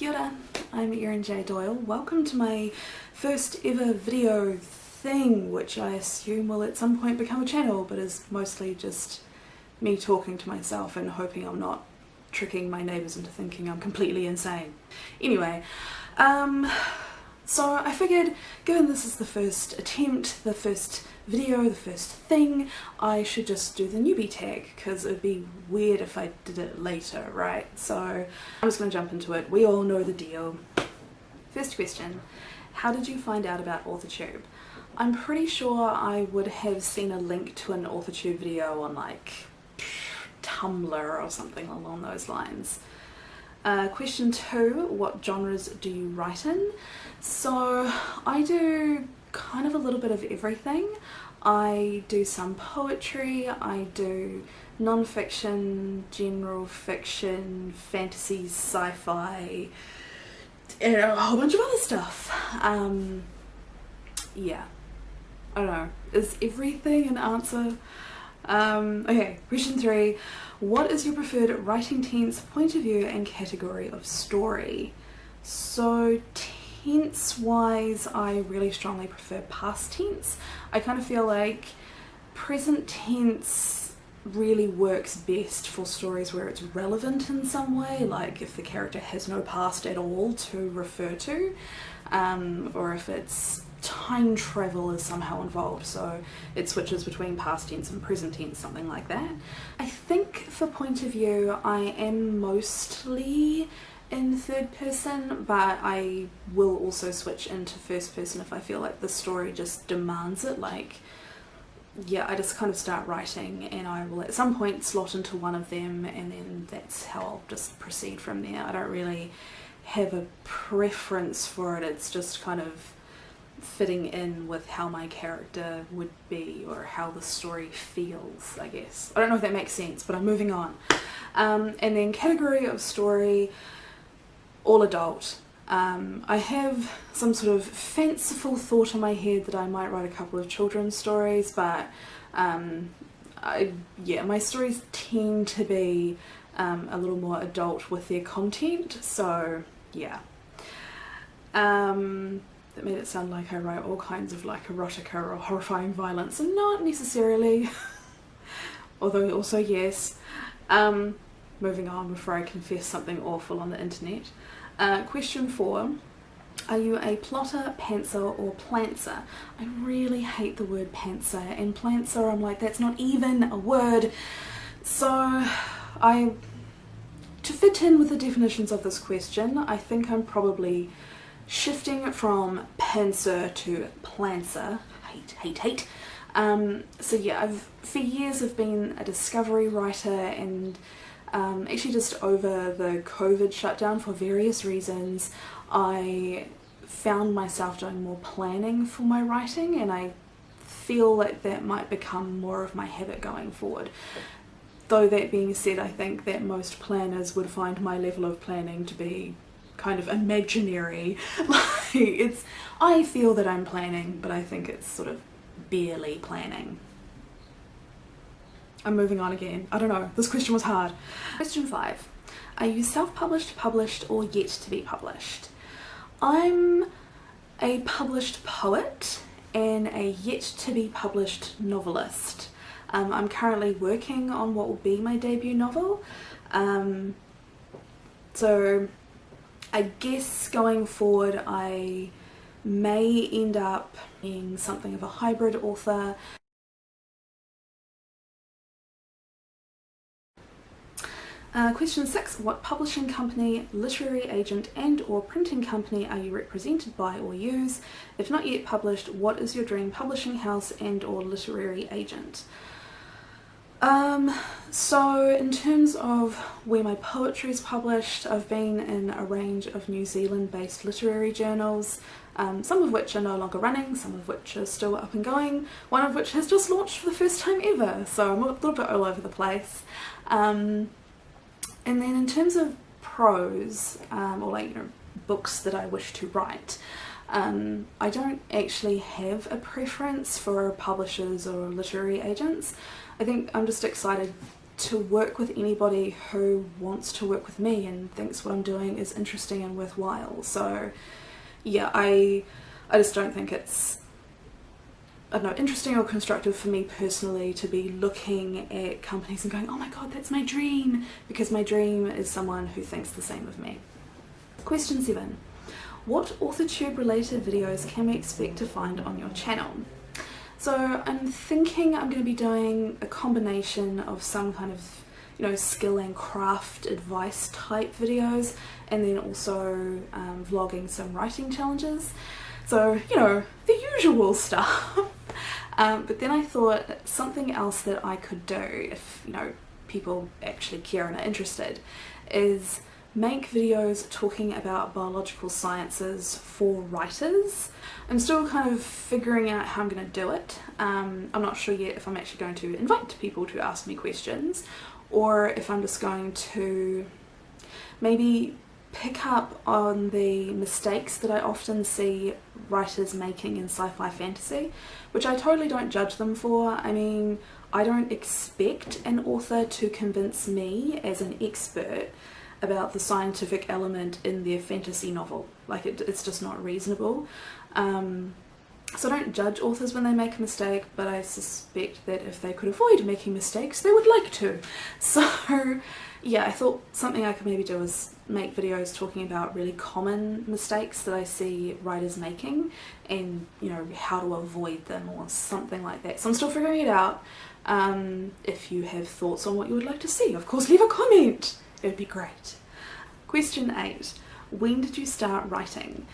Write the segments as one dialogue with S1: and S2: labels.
S1: Kia ora, I'm Erin J. Doyle. Welcome to my first ever video thing, which I assume will at some point become a channel, but is mostly just me talking to myself and hoping I'm not tricking my neighbours into thinking I'm completely insane. Anyway, so I figured, given this is the first attempt, the first video, the first thing, I should just do the newbie tag, because it'd be weird if I did it later, right? So I'm just going to jump into it. We all know the deal. First question, how did you find out about Authortube? I'm pretty sure I would have seen a link to an Authortube video on like Tumblr or something along those lines. Question 2, what genres do you write in? So I do kind of a little bit of everything. I do some poetry, I do non-fiction, general fiction, fantasy, sci-fi, and a whole bunch of other stuff. Yeah, I don't know, is everything an answer? Okay, question 3. What is your preferred writing tense, point of view and category of story? So tense wise, I really strongly prefer past tense. I kind of feel like present tense really works best for stories where it's relevant in some way, like if the character has no past at all to refer to, or if it's time travel is somehow involved, so it switches between past tense and present tense, something like that. I think for point of view I am mostly in third person, but I will also switch into first person if I feel like the story just demands it. Like, yeah, I just kind of start writing and I will at some point slot into one of them, and then that's how I'll just proceed from there. I don't really have a preference for it, it's just kind of fitting in with how my character would be or how the story feels, I guess. I don't know if that makes sense, but I'm moving on. And then category of story, all adult. I have some sort of fanciful thought in my head that I might write a couple of children's stories, but yeah, my stories tend to be a little more adult with their content, so yeah. That made it sound like I write all kinds of like erotica or horrifying violence, and not necessarily, although also yes. Moving on before I confess something awful on the internet. Question 4, are you a plotter, pantser or plantser? I really hate the word pantser, and plantser I'm like, that's not even a word. So to fit in with the definitions of this question, I think I'm probably shifting from pantser to plantser. Hate. So yeah, for years I've been a discovery writer, and actually just over the COVID shutdown, for various reasons, I found myself doing more planning for my writing, and I feel like that might become more of my habit going forward. Though that being said, I think that most planners would find my level of planning to be kind of imaginary. Like, I feel that I'm planning, but I think it's sort of barely planning. I'm moving on again. I don't know, this question was hard. Question 5. Are you self-published, published, or yet to be published? I'm a published poet and a yet to be published novelist. I'm currently working on what will be my debut novel. So I guess going forward I may end up being something of a hybrid author. Question 6. What publishing company, literary agent and or printing company are you represented by or use? If not yet published, what is your dream publishing house and or literary agent? So in terms of where my poetry is published, I've been in a range of New Zealand based literary journals, some of which are no longer running, some of which are still up and going, one of which has just launched for the first time ever, so I'm a little bit all over the place. And then in terms of prose, or like, you know, books that I wish to write, I don't actually have a preference for publishers or literary agents. I think I'm just excited to work with anybody who wants to work with me and thinks what I'm doing is interesting and worthwhile. So yeah, I just don't think it's, I don't know, interesting or constructive for me personally to be looking at companies and going, oh my god, that's my dream, because my dream is someone who thinks the same of me. Question 7. What Authortube related videos can we expect to find on your channel? So I'm thinking I'm going to be doing a combination of some kind of, you know, skill and craft advice type videos, and then also vlogging some writing challenges. So, you know, the usual stuff. But then I thought something else that I could do, if, you know, people actually care and are interested, is make videos talking about biological sciences for writers. I'm still kind of figuring out how I'm going to do it. I'm not sure yet if I'm actually going to invite people to ask me questions, or if I'm just going to maybe pick up on the mistakes that I often see writers making in sci-fi fantasy, which I totally don't judge them for. I mean, I don't expect an author to convince me as an expert about the scientific element in their fantasy novel. Like, it's just not reasonable. So I don't judge authors when they make a mistake, but I suspect that if they could avoid making mistakes, they would like to. So yeah, I thought something I could maybe do is make videos talking about really common mistakes that I see writers making, and, you know, how to avoid them or something like that. So I'm still figuring it out. If you have thoughts on what you would like to see, of course leave a comment. It would be great. Question 8. When did you start writing?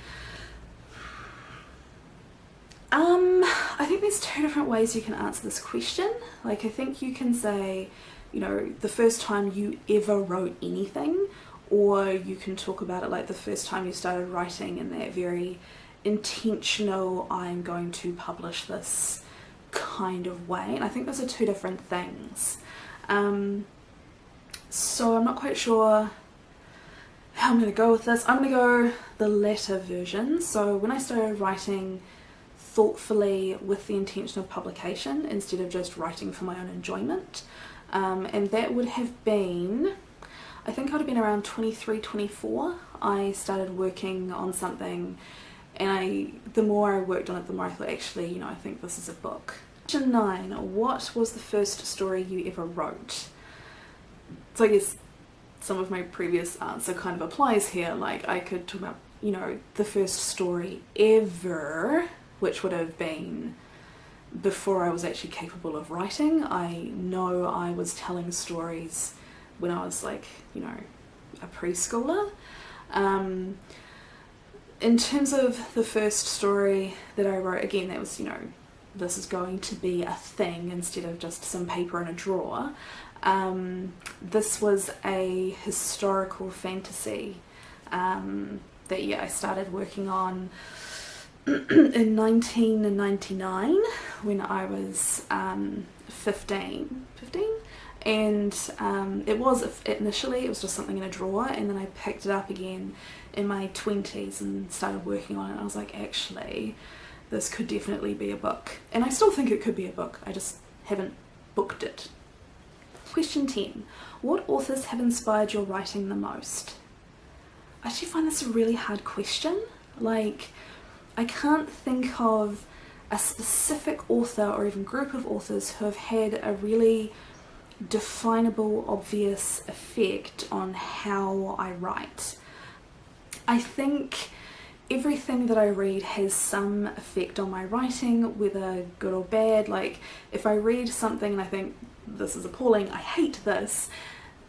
S1: I think there's 2 different ways you can answer this question. Like, I think you can say, you know, the first time you ever wrote anything, or you can talk about it like the first time you started writing in that very intentional, I'm going to publish this kind of way. And I think those are 2 different things. So I'm not quite sure how I'm going to go with this. I'm going to go the latter version. So when I started writing thoughtfully with the intention of publication instead of just writing for my own enjoyment, and that would have been, I think I'd have been around 23, 24. I started working on something, and the more I worked on it, the more I thought, actually, you know, I think this is a book. Question 9. What was the first story you ever wrote? So I guess some of my previous answer kind of applies here. Like, I could talk about, you know, the first story ever, which would have been before I was actually capable of writing. I know I was telling stories when I was, like, you know, a preschooler. In terms of the first story that I wrote, again, that was, you know, this is going to be a thing instead of just some paper in a drawer. This was a historical fantasy that, yeah, I started working on in 1999 when I was 15, and initially it was just something in a drawer, and then I picked it up again in my 20s and started working on it, and I was like, actually, this could definitely be a book. And I still think it could be a book, I just haven't booked it. Question 10. What authors have inspired your writing the most? I actually find this a really hard question. Like, I can't think of a specific author or even group of authors who have had a really definable, obvious effect on how I write. I think everything that I read has some effect on my writing, whether good or bad. Like, if I read something and I think, this is appalling, I hate this,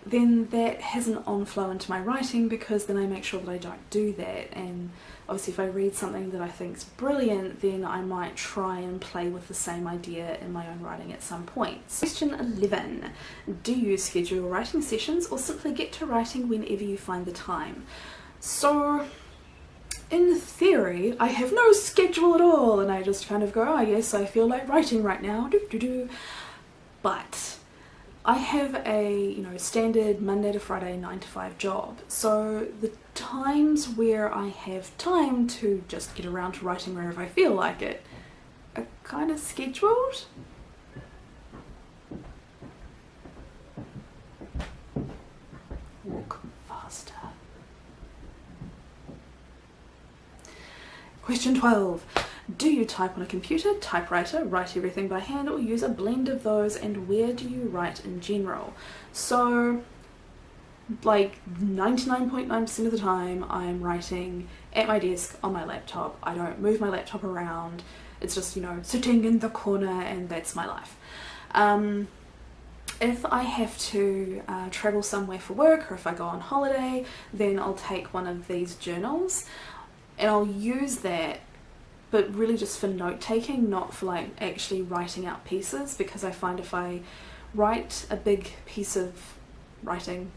S1: then that has an on-flow into my writing, because then I make sure that I don't do that. And obviously if I read something that I think is brilliant, then I might try and play with the same idea in my own writing at some point. Question 11. Do you schedule writing sessions or simply get to writing whenever you find the time? So, in theory, I have no schedule at all, and I just kind of go, oh yes, I feel like writing right now, But I have a, you know, standard Monday to Friday 9 to 5 job, so the times where I have time to just get around to writing wherever I feel like it are kind of scheduled. Walk faster. Question 12. Do you type on a computer, typewriter, write everything by hand, or use a blend of those, and where do you write in general? So, like 99.9% of the time I'm writing at my desk on my laptop. I don't move my laptop around. It's just, you know, sitting in the corner, and that's my life. If I have to travel somewhere for work, or if I go on holiday, then I'll take one of these journals and I'll use that, but really just for note taking, not for like actually writing out pieces, because I find if I write a big piece of writing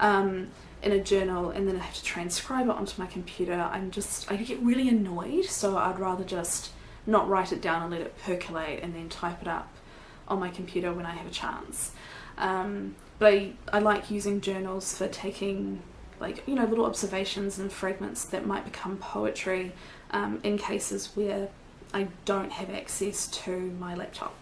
S1: in a journal and then I have to transcribe it onto my computer, I get really annoyed. So I'd rather just not write it down and let it percolate and then type it up on my computer when I have a chance. But I like using journals for taking, like, you know, little observations and fragments that might become poetry in cases where I don't have access to my laptop.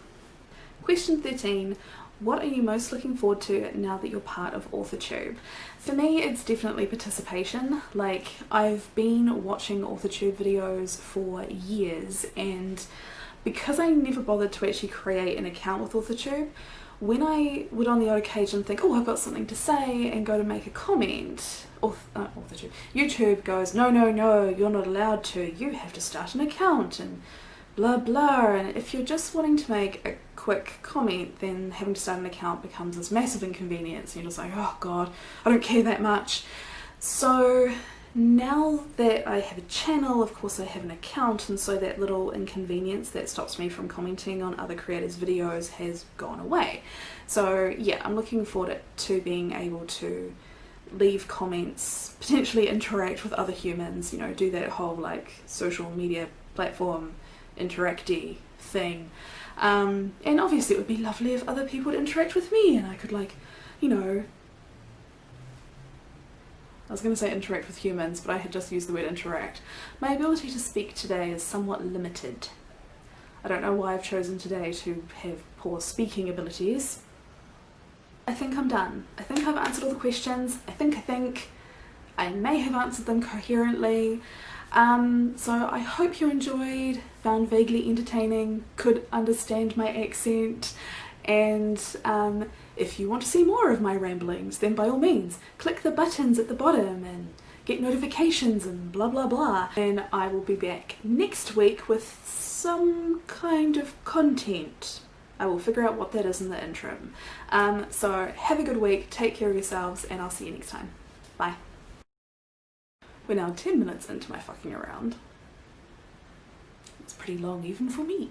S1: Question 13. What are you most looking forward to now that you're part of Authortube? For me, it's definitely participation. Like, I've been watching Authortube videos for years, and because I never bothered to actually create an account with Authortube, when I would on the odd occasion think, oh, I've got something to say, and go to make a comment, YouTube goes, no, you're not allowed to, you have to start an account, and blah blah. And if you're just wanting to make a quick comment, then having to start an account becomes this massive inconvenience, and you're just like, oh god, I don't care that much. So now that I have a channel, of course I have an account, and so that little inconvenience that stops me from commenting on other creators' videos has gone away. So yeah, I'm looking forward to being able to leave comments, potentially interact with other humans, you know, do that whole like social media platform interacty thing. And obviously it would be lovely if other people would interact with me and I could, like, you know, I was going to say interact with humans, but I had just used the word interact. My ability to speak today is somewhat limited. I don't know why I've chosen today to have poor speaking abilities. I think I'm done. I think I've answered all the questions. I think I may have answered them coherently. So I hope you enjoyed, found vaguely entertaining, could understand my accent, and if you want to see more of my ramblings, then by all means click the buttons at the bottom and get notifications and blah blah blah. And I will be back next week with some kind of content. I will figure out what that is in the interim. So have a good week, take care of yourselves, and I'll see you next time. Bye. We're now 10 minutes into my fucking around. It's pretty long even for me.